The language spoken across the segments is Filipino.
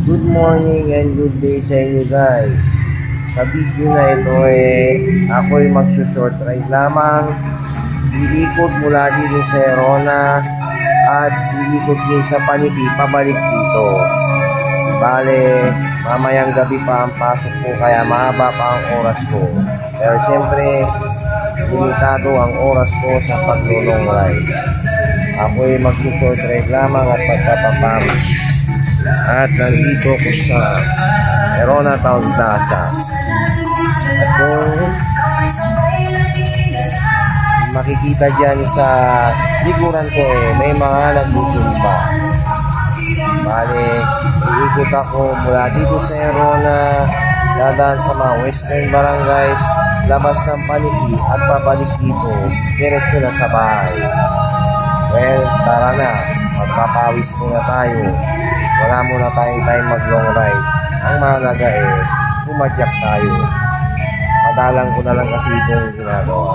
Good morning and good day sa inyo guys. Sa video na ito ako'y magsushort ride lamang. Iikot mula dito sa Erona at iikot din sa Paniki pabalik dito. Bale, mamayang gabi pa ang pasok ko kaya mahaba pa ang oras ko. Pero siyempre, limitado ang oras ko sa paglulong ride. Ako'y magsushort ride lamang at magpapapawis. At nandito ko sa Erona Town Plaza. At kung makikita dyan sa likuran ko may mga nagdudumba. Bale, iikot ako mula dito sa Erona, dadaan sa mga western barangays, labas ng Paniki at pabalik dito, diretso na sa bahay. Well, tara na, magpapawis muna tayo. Wala muna tayong time mag long ride. Ang mahalaga pumadyak tayo. Madalang ko na lang kasi itong ginagawa.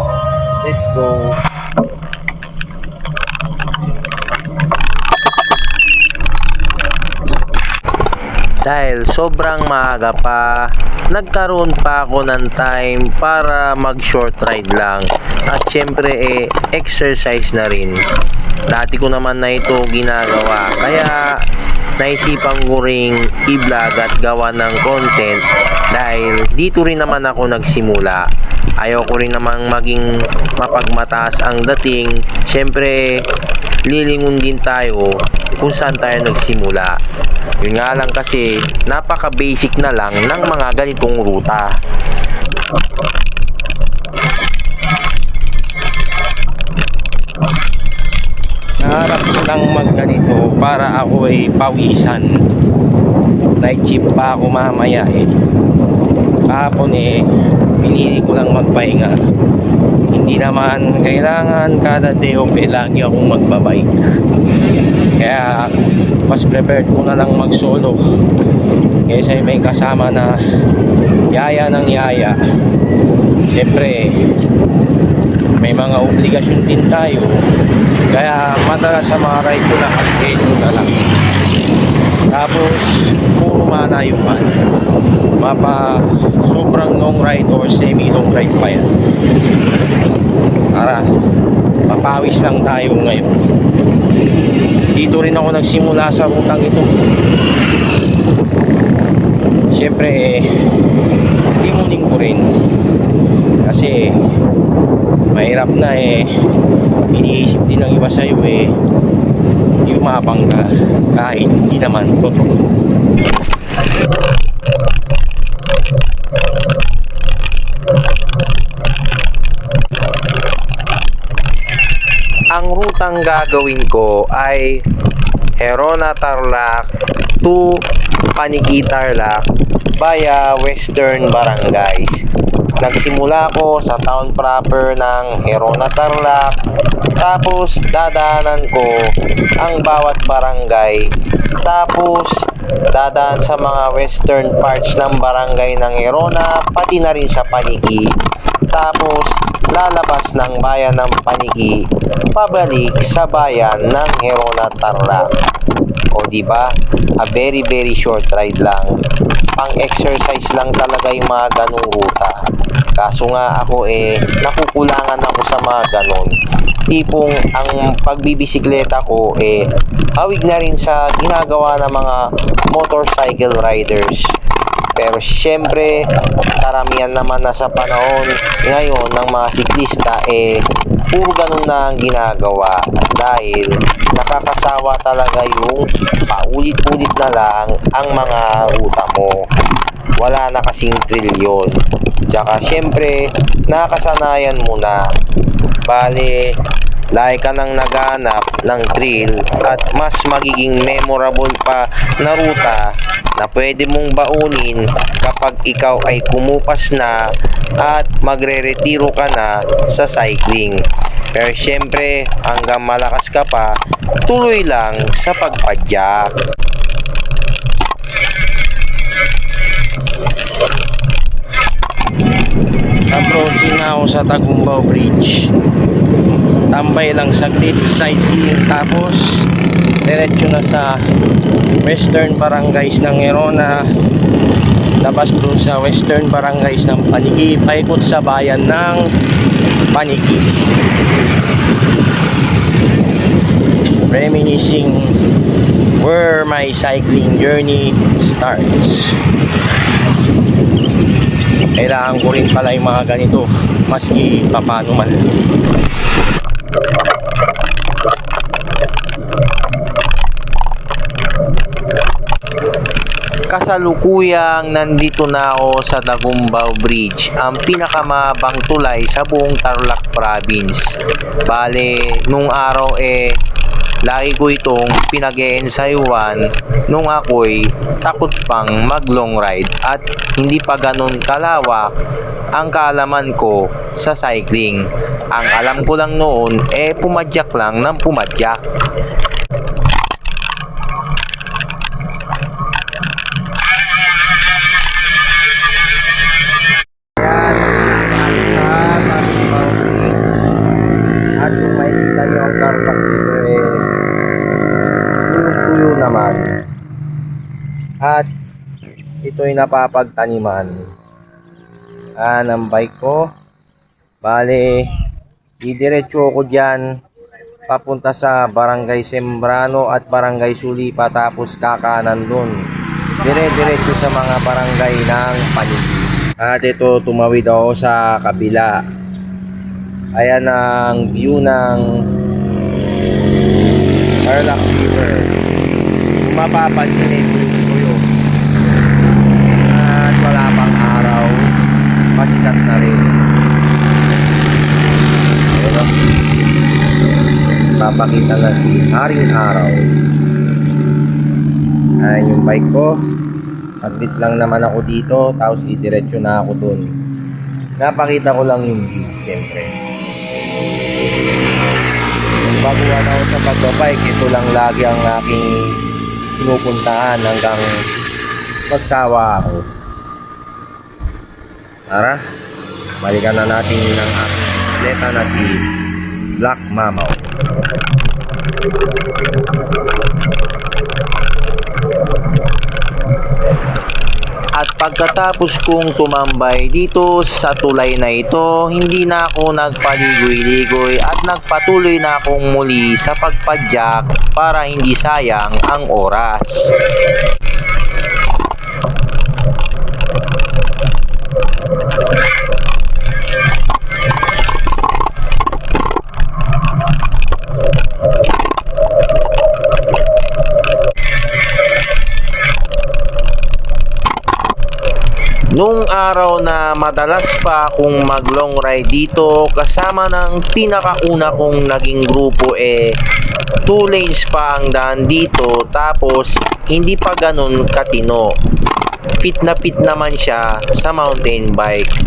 Let's go! Dahil sobrang maaga pa, nagkaroon pa ako ng time para mag short ride lang. At syempre exercise na rin. Dati ko naman na ito ginagawa. Kaya naisipan ko ring i-vlog at gawa ng content dahil dito rin naman ako nagsimula. Ayaw ko rin namang maging mapagmataas ang dating. Syempre, lilingon din tayo kung saan tayo nagsimula. Yun nga lang kasi, napaka-basic na lang ng mga ganitong ruta. Naharap ko lang magganito para ako pawisan. Night shift pa ako mamaya Kahapon pinili ko lang magpahinga. Hindi naman kailangan kada day off lagi akong magbabike. Kaya mas prepared ko na lang mag solo kaysa may kasama na yaya ng yaya. Siyempre may mga obligasyon din tayo. Kaya madalas sa mga ride ko naka-schedule na lang. Tapos puro malayuan. Sobrang long ride or semi-long ride pa yan. Tara, papawis lang tayo ngayon. Dito rin ako nagsimula sa rutang ito. Siyempre limunin ko rin. Kasi mahirap na iniisip din ng iba sa'yo yumabang ka kahit hindi naman totoo. Ang rutang gagawin ko ay Erona Tarlac to Paniki Tarlac via Western Barangays. Nagsimula ako sa town proper ng Erona Tarlac, tapos dadaanan ko ang bawat barangay, tapos dadaan sa mga western parts ng barangay ng Erona, pati na rin sa Paniki, tapos lalabas ng bayan ng Paniki, pabalik sa bayan ng Erona Tarlac. O diba, a very short ride lang. Pang-exercise lang talaga yung mga ganong ruta. Kaso nga ako nakukulangan ako sa mga ganon. Tipong ang pagbibisikleta ko hawig na rin sa ginagawa ng mga motorcycle riders. Pero syempre, karamihan naman na sa panahon ngayon ng mga siklista puro ganun na ang ginagawa. Dahil nakakasawa talaga yung paulit-ulit na lang ang mga ruta mo. Wala na kasing thrill yun. Tsaka syempre, nakasanayan mo na. Bale, lagi ka nang naghanap ng thrill at mas magiging memorable pa na ruta na pwede mong baunin kapag ikaw ay kumupas na at magre-retiro ka na sa cycling. Pero syempre, hanggang malakas ka pa, tuloy lang sa pagpadyak. Approaching na ako sa Tagumbao Bridge. Tambay lang saglit, sightseeing, tapos diretso na sa Western Barangays ng Herona, labas dun sa Western Barangays ng Paniki, paikot sa bayan ng Paniki, reminiscing where my cycling journey starts. Kailangan ko rin pala yung mga ganito maski papano man. Kasalukuyang nandito na ako sa Dagumbao Bridge, ang pinakamabang tulay sa buong Tarlac Province. Bale, nung araw lagi ko itong pinag-e-ensayuan nung ako'y takot pang mag long ride at hindi pa ganun kalawak ang kaalaman ko sa cycling. Ang alam ko lang noon pumadyak lang ng pumadyak. At kung makikita nyo ang Tarlac dito tuyong-tuyo naman. At ito'y napapagtaniman ng bike ko. Bale, didiretso ko dyan papunta sa Barangay Sembrano at Barangay Sulipa, tapos kakanan dun dire-diretso sa mga barangay ng Paniki. At ito, tumawid ako sa kabila. Ayan ang view ng Tarlac River. Kung mapapansin ko yun. At wala pang araw, pasikat na rin. Ayan, papakita na si Haring Araw. Ayan yung bike ko. Saglit lang naman ako dito, tapos didiretso na ako dun. Napakita ko lang yung view, siyempre. Kung baguhan ako sa pagbabike, ito lang lagi ang aking pinupuntahan hanggang magsawa ako. Tara, balikan na natin ng aking bisikleta na si Black Mamaw. At pagkatapos kong tumambay dito sa tulay na ito, hindi na ako nagpaligoy-ligoy at nagpatuloy na akong muli sa pagpadyak para hindi sayang ang oras. Nung araw na madalas pa akong mag long ride dito, kasama ng pinakauna kong naging grupo 2 lanes pa ang daan dito, tapos hindi pa ganun katino. Fit na fit naman siya sa mountain bike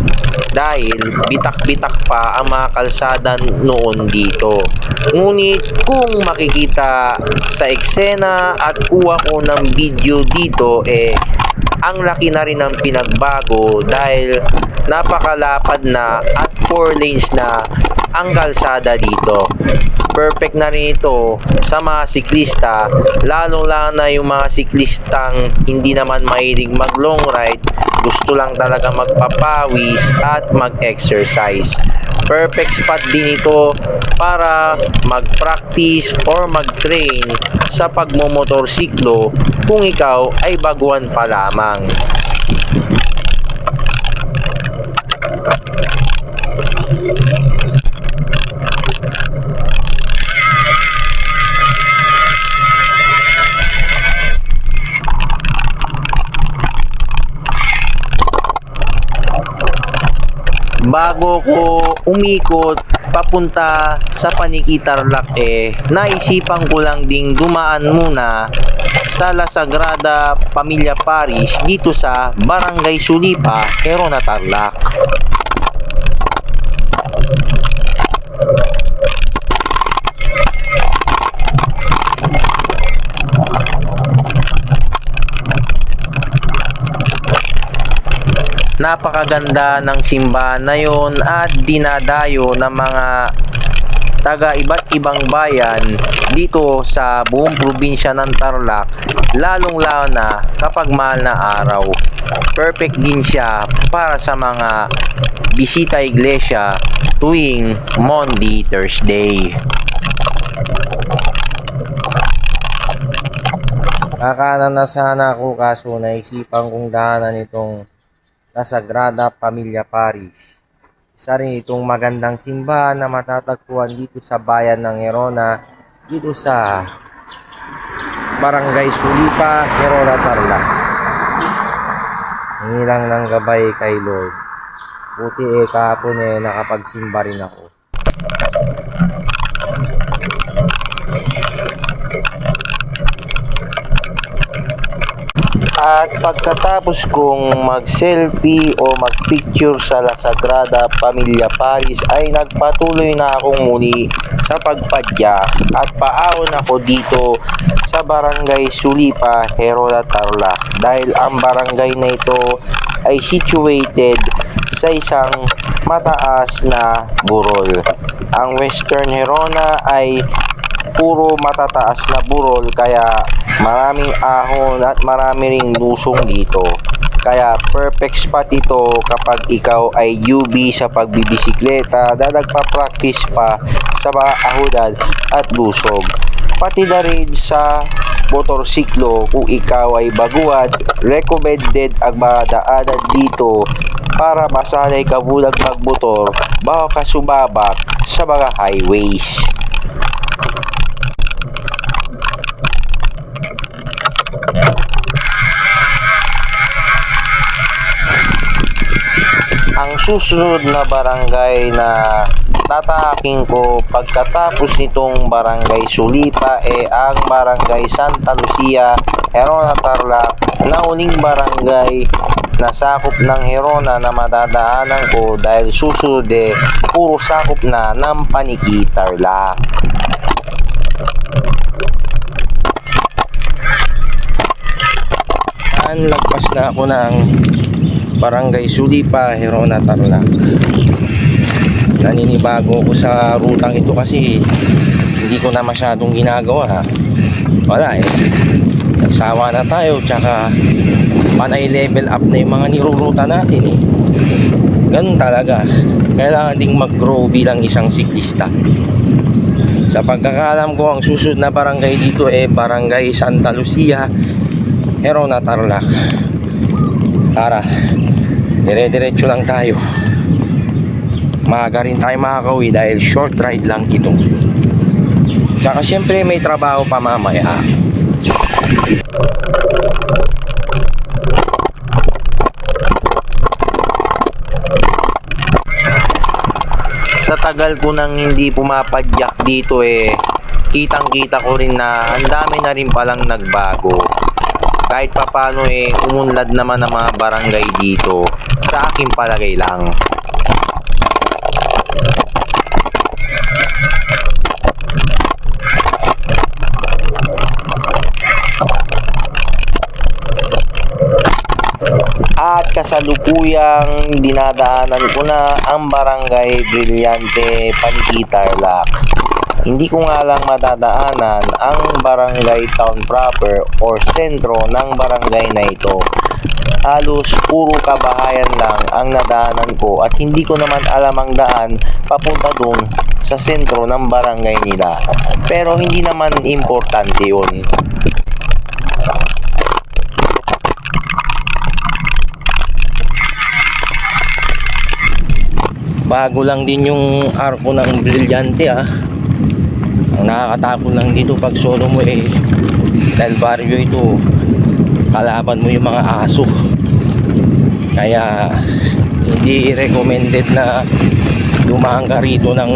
dahil bitak-bitak pa ang mga kalsada noon dito. Ngunit kung makikita sa eksena at kuha ko ng video dito ang laki na rin ng pinagbago dahil napakalapad na at 4 lanes na ang kalsada dito. Perfect na rin ito sa mga siklista, lalong na yung mga siklistang hindi naman mahilig mag long ride, gusto lang talaga magpapawis at mag-exercise. Perfect spot din ito para mag-practice or mag-train sa pagmomotorsiklo kung ikaw ay baguhan pa lamang. Bago ko umikot papunta sa Paniki Tarlac naisipan ko lang ding dumaan muna sa La Sagrada Familia Parish dito sa Barangay Sulipa, Herona, Tarlac. Napakaganda ng simbahan na yon at dinadayo ng mga taga iba't ibang bayan dito sa buong probinsya ng Tarlac, lalong-lalo na kapag mahal na araw. Perfect din siya para sa mga bisita iglesia tuwing Monday, Thursday. Kakanan na sana ako kaso naisipan kong daanan itong La Sagrada Familia Parish. Isa rin itong magandang simbahan na matatagpuan dito sa bayan ng Gerona, dito sa Barangay Sulipa, Gerona, Tarlac. Hingi lang ng gabay kay Lord. Buti kahapon nakapagsimba rin ako. At pagkatapos kong mag-selfie o mag-picture sa La Sagrada Familia Parish ay nagpatuloy na akong muli sa pagpadyak at paahon ako dito sa Barangay Sulipa, Gerona, Tarlac dahil ang barangay na ito ay situated sa isang mataas na burol. Ang Western Gerona ay puro matataas na burol kaya maraming ahon at marami ring lusong dito. Kaya perfect spot ito kapag ikaw ay newbie sa pagbibisikleta na nagpa-practice pa sa mga ahonan at lusog. Pati na rin sa motorsiklo kung ikaw ay baguhan, recommended ang mga daanan dito para masanay ka munang magmotor bago ka sumabak sa mga highways. Ang susunod na barangay na tatahaking ko pagkatapos nitong Barangay Sulipa ang Barangay Santa Lucia, Gerona, Tarlac, na uling barangay na sakop ng Gerona na madadaanan ko dahil susunod puro sakop na ng Paniki, Tarlac. Lagpas na ako ng Barangay Sulipa, Gerona, Tarlac. Naninibago ako sa rutang ito kasi hindi ko na masyadong ginagawa. Wala nagsawa na tayo, tsaka panay level up na yung mga niruruta natin Ganun talaga, kailangan ding mag-grow bilang isang siklista. Sa pagkakalam ko, ang susunod na barangay dito Barangay Santa Lucia, Gerona, Tarlac. Tara, dire-diretso lang tayo. Maaga rin tayo makakauwi dahil short ride lang ito. Tsaka syempre may trabaho pa mamaya. Sa tagal ko nang hindi pumapadyak dito kitang-kita ko rin na ang dami na rin palang nagbago. Kahit papano umunlad naman ang mga barangay dito, sa aking palagay lang. At kasalukuyang dinadaanan ko na ang Barangay Brillante, Paniki, Tarlac. Hindi ko nga lang madadaanan ang barangay town proper or sentro ng barangay na ito. Halos puro kabahayan lang ang nadaanan ko at hindi ko naman alam ang daan papunta dun sa sentro ng barangay nila. Pero hindi naman importante yun. Bago lang din yung arko ng Brillante Ang nakakatapon lang dito pag solo mo dahil barrio ito, kalaban mo yung mga aso. Kaya hindi recommended na dumaan ka rito ng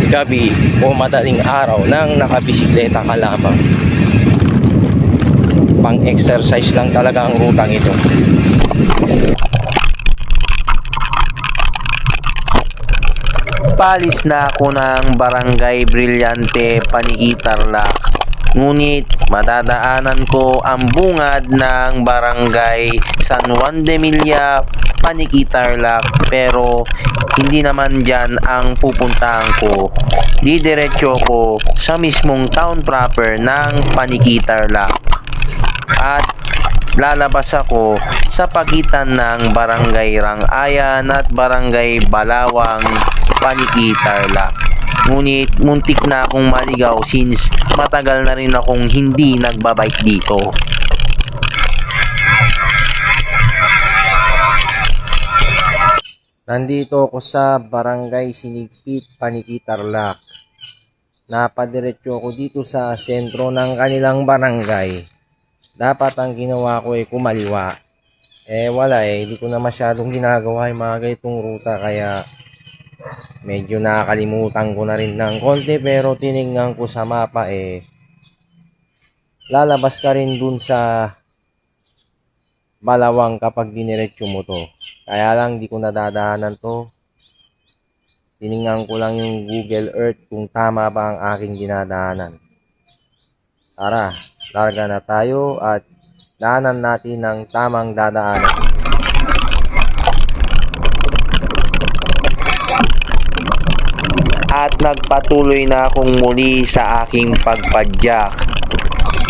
gabi o madaling araw nang nakabisikleta ka lamang. Pang exercise lang talaga ang rutang ito. Palis na ako ng Barangay Brillante, Paniki, Tarlac. Ngunit madadaanan ko ang bungad ng Barangay San Juan de Milla, Paniki Tarlac, pero hindi naman dyan ang pupuntahan ko. Didiretso ko sa mismong town proper ng Paniki Tarlac at lalabas ako sa pagitan ng Barangay Rangayan at Barangay Balawang, Paniki Tarlac. Ngunit muntik na akong maligaw since matagal na rin akong hindi nagbabike dito. Nandito ako sa Barangay Sinigpit, Paniki Tarlac. Napadiretso ako dito sa sentro ng kanilang barangay. Dapat ang ginawa ko ay kumaliwa. Wala hindi ko na masyadong ginagawa yung mga ganitong ruta kaya medyo nakakalimutan ko na rin ng konti, pero tinignan ko sa mapa lalabas ka rin dun sa Balawang kapag diniretso mo to. Kaya lang di ko nadadaanan to. Tinignan ko lang yung Google Earth kung tama ba ang aking dinadaanan. Tara, larga na tayo at daanan natin ang tamang dadaanan. At nagpatuloy na akong muli sa aking pagpadyak.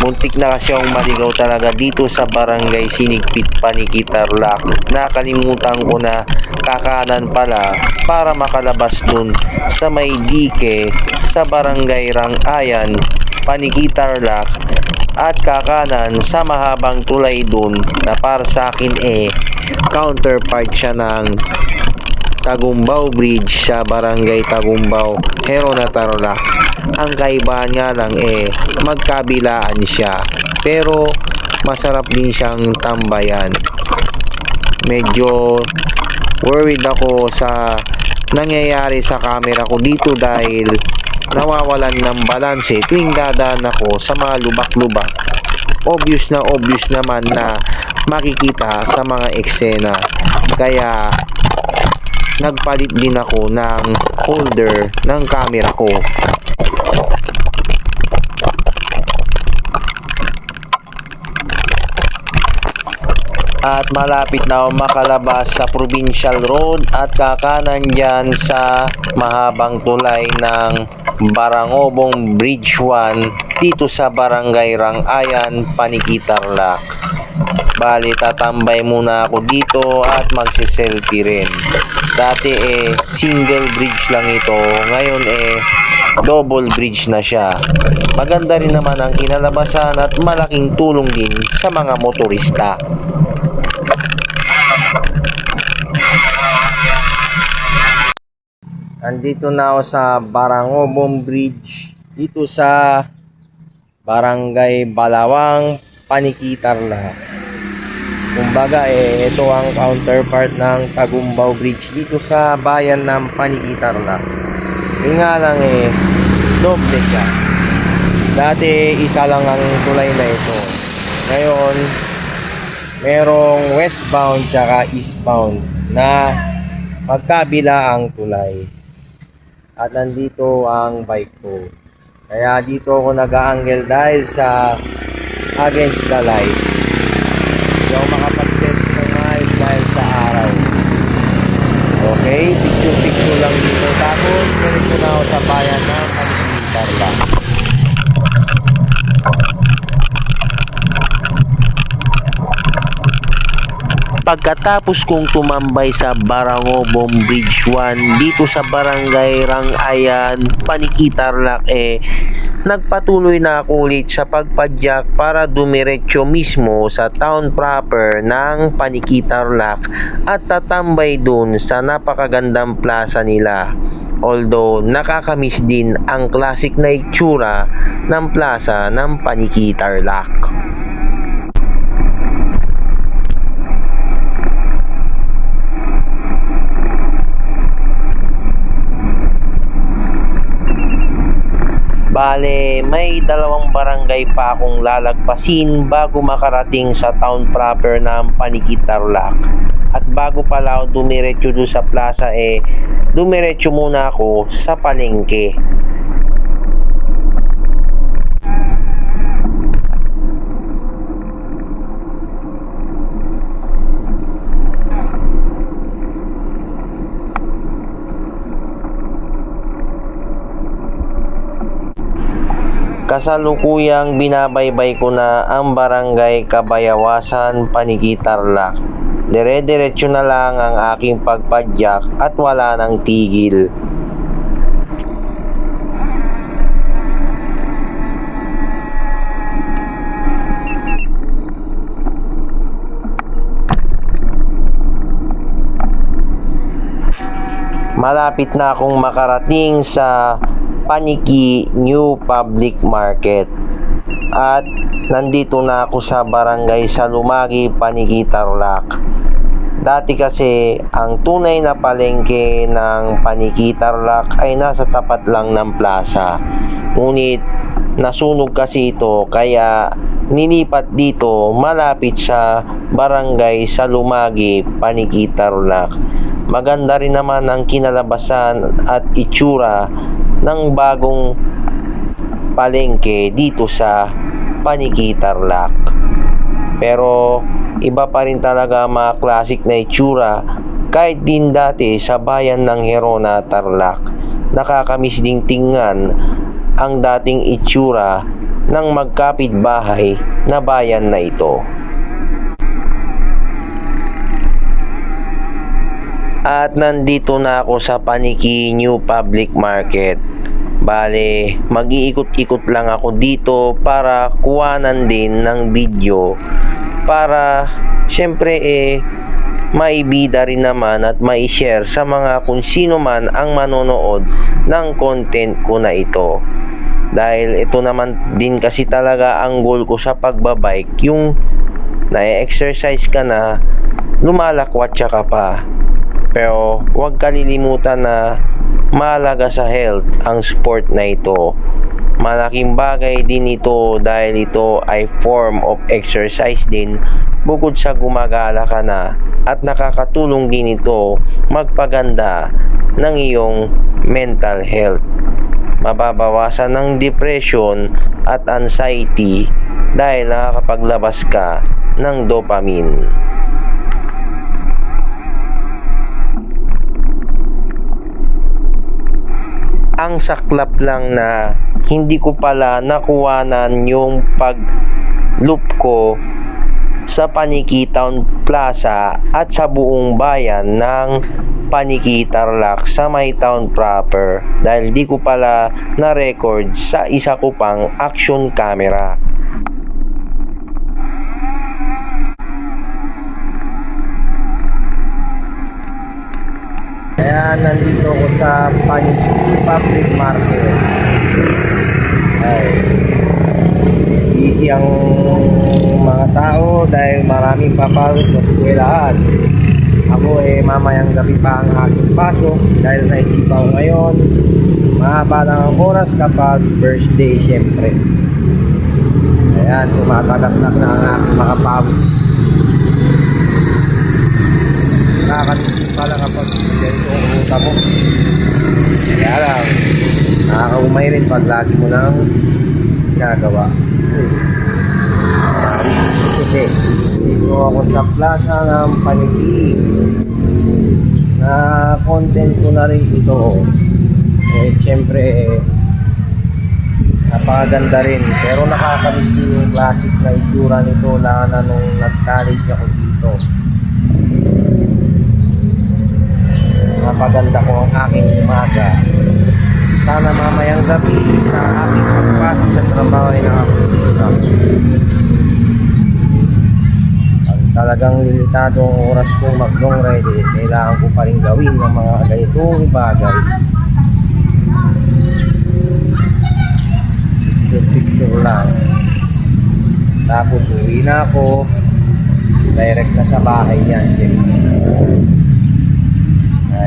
Muntik na kasi akong maligaw talaga dito sa Barangay Sinigpit, Paniki Tarlac. Nakalimutan ko na kakanan pala para makalabas dun sa may dike sa Barangay Rangayan, Paniki Tarlac, at kakanan sa mahabang tulay dun na para sa akin counterpart siya ng Tagumbao Bridge sa Barangay Tagumbao, Herona Tarlac. Ang kaibahan nga lang magkabilaan siya, pero masarap din siyang tambayan. Medyo worried ako sa nangyayari sa camera ko dito dahil nawawalan ng balanse tuwing dadaan ako sa mga lubak-lubak. Obvious naman na makikita sa mga eksena, kaya nagpalit din ako ng holder ng camera ko. At malapit na ako makalabas sa Provincial Road at kakanan dyan sa mahabang tulay ng Barangobong Bridge 1 dito sa Barangay Rangayan, Paniki Tarlac. Bali, tatambay muna ako dito at magsiselfie rin. Dati single bridge lang ito, ngayon double bridge na siya. Maganda rin naman ang kinalabasan at malaking tulong din sa mga motorista. Andito na ako sa Barangobong Bridge dito sa Barangay Balawang, Paniki Tarlac. Kumbaga ito ang counterpart ng Tagumbao Bridge dito sa bayan ng Paniki Tarlac. Yung nga lang doble siya. Dati isa lang ang tulay na ito. Ngayon merong westbound tsaka eastbound na magkabila ang tulay. At nandito ang bike ko. Kaya dito ako nag-a-angle dahil sa against the light. Hindi ako makapag-selfie ng maayos dahil sa araw. Okay, picture lang dito. Tapos ganito na ako sa bayan ng Paniki Tarlac. Pagkatapos kong tumambay sa Barangobong Bridge 1 dito sa Barangay Rangayan, Paniki Tarlac, nagpatuloy na ako ulit sa pagpadyak para dumiretso mismo sa town proper ng Paniki Tarlac at tatambay dun sa napakagandang plaza nila. Although nakakamiss din ang classic na itsura ng plaza ng Paniki Tarlac. Bale, may dalawang barangay pa akong lalagpasin bago makarating sa town proper ng Paniki Tarlac. At bago pala ako dumiretso doon sa plaza, dumiretso muna ako sa palengke. Kasalukuyang binabaybay ko na ang barangay Kabayawasan, Paniki, Tarlac. Dire-diretso na lang ang aking pagpadyak at wala nang tigil. Malapit na akong makarating sa Paniki New Public Market at nandito na ako sa barangay Salumagi, Paniki, Tarlac. Dati kasi ang tunay na palengke ng Paniki, Tarlac ay nasa tapat lang ng plaza. Ngunit nasunog kasi ito kaya nilipat dito malapit sa barangay Salumagi, Paniki, Tarlac. Maganda rin naman ang kinalabasan at itsura ng bagong palengke dito sa Paniki, Tarlac. Pero iba pa rin talaga mga classic na itsura kahit din dati sa bayan ng Herona, Tarlac. Nakakamiss ding tingnan ang dating itsura ng magkapitbahay na bayan na ito. At nandito na ako sa Paniki New Public Market. Bale, mag-iikot-ikot lang ako dito para kuhanan din ng video para syempre maibida rin naman at mai-share sa mga kung sino man ang manonood ng content ko na ito. Dahil ito naman din kasi talaga ang goal ko sa pagbabike, yung na-exercise ka na, lumalakwatsa ka pa. Pero huwag kalilimutan na mahalaga sa health ang sport na ito. Malaking bagay din ito dahil ito ay form of exercise din bukod sa gumagala ka na, at nakakatulong din ito magpaganda ng iyong mental health. Mababawasan ng depression at anxiety dahil nakakapaglabas ka ng dopamine. Ang saklap lang na hindi ko pala nakuhanan yung pag-loop ko sa Paniki Town Plaza at sa buong bayan ng Paniki, Tarlac sa may town proper dahil di ko pala na-record sa isa ko pang action camera. Kaya nandito ako sa Paniki Public Market. Ay, busy ang mga tao dahil maraming papawid na eskwelahan. Ako mamayang gabi pa ang aking pasok dahil naisip ako ngayon. Mahaba lang ang oras kapag birthday syempre. Ayan, tumatagaknak na ang aking mga pawid. Nakakatisip pala kapag ganito ang uta mo. Kaya lang, nakakaumay rin pag lagi mo nang ginagawa. Dito ako sa plaza ng Paniki. Na content ko na rin ito. Siyempre, napakaganda rin. Pero nakakamiss din yung classic na itsura nito lalo na nung nag-college ako dito. Napaganda ko ang aking umaga. Sana mamayang gabi sa aking pagpasok sa trabaho ay nakapunta. Ang talagang limitado ang oras kong mag-long ride, kailangan ko pa rin gawin ng mga ganitong bagay. Picture lang. Tapos uwi na ako. Direct na sa bahay yan.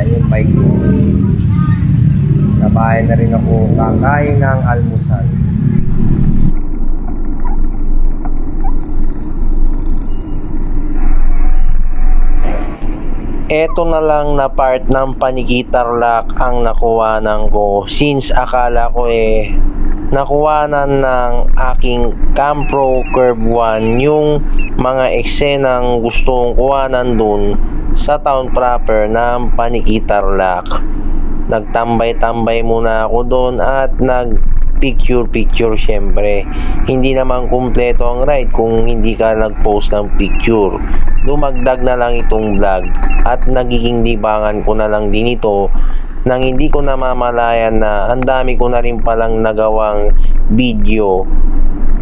Yung bike ko. Sa bahay na rin ako kakain ng almusal. Eto na lang na part ng Paniki, Tarlac ang nakuhanan ko, since akala ko nakuhanan ng aking Campro Curve 1 yung mga eksenang gustong kuhanan dun sa town proper ng Paniki, Tarlac. Nagtambay-tambay muna ako doon at picture syempre. Hindi naman kumpleto ang ride kung hindi ka nag-post ng picture. Dumagdag na lang itong vlog at nagiging libangan ko na lang din ito nang hindi ko namamalayan na ang dami ko na rin palang nagawang video.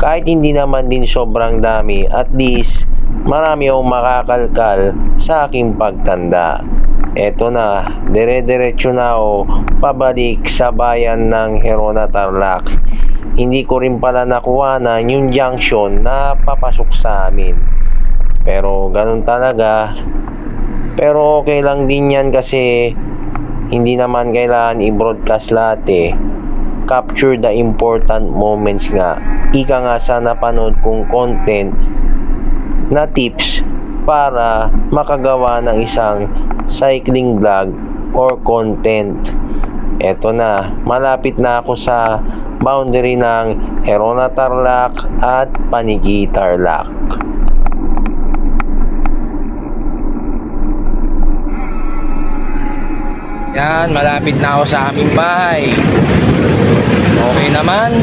Kahit hindi naman din sobrang dami, at least marami akong makakalkal sa aking pagtanda. Eto na, dire-diretso na ako pabalik sa bayan ng Herona Tarlac. Hindi ko rin pala nakuhanan yung junction na papasok sa amin. Pero ganun talaga. Pero okay lang din yan kasi hindi naman kailangan i-broadcast lahat eh. Capture the important moments nga. Ika nga sa napanood kong content na tips para makagawa ng isang cycling vlog or content. Eto na, malapit na ako sa boundary ng Herona Tarlac at Panigi Tarlac. Yan, malapit na ako sa aming bahay. Okay naman,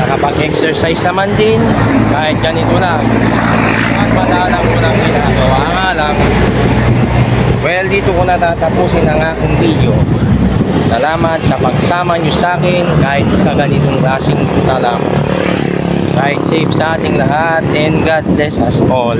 nakapag-exercise naman din, kahit ganito lang. At madalang ko lang ginagawa nga lang. Well, dito ko natatapusin ang aking video. Salamat sa pagsama nyo sa akin kahit sa ganitong klaseng talam. Ride safe sa ating lahat and God bless us all.